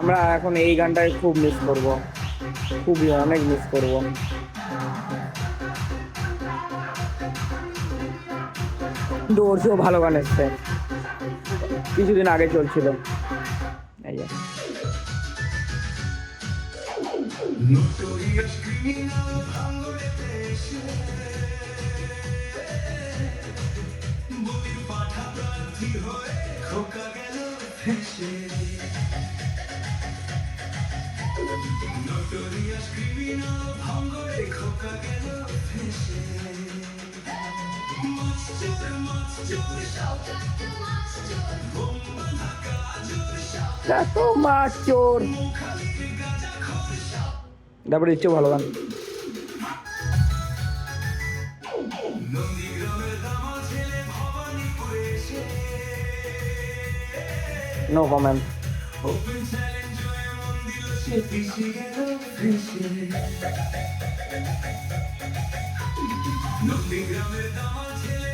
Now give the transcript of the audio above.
আমরা এখন এই গানটাই খুব মিস করব, খুবই অনেক মিস করব। কিন্তু ওর চেয়েও ভালো গান এসছে, কিছুদিন আগে চলছিল। এই যে এত মাছ চোর, তারপরে ইচ্ছে ভালো গান। No comment. নন্দীগ্রামের দামাল ছেলে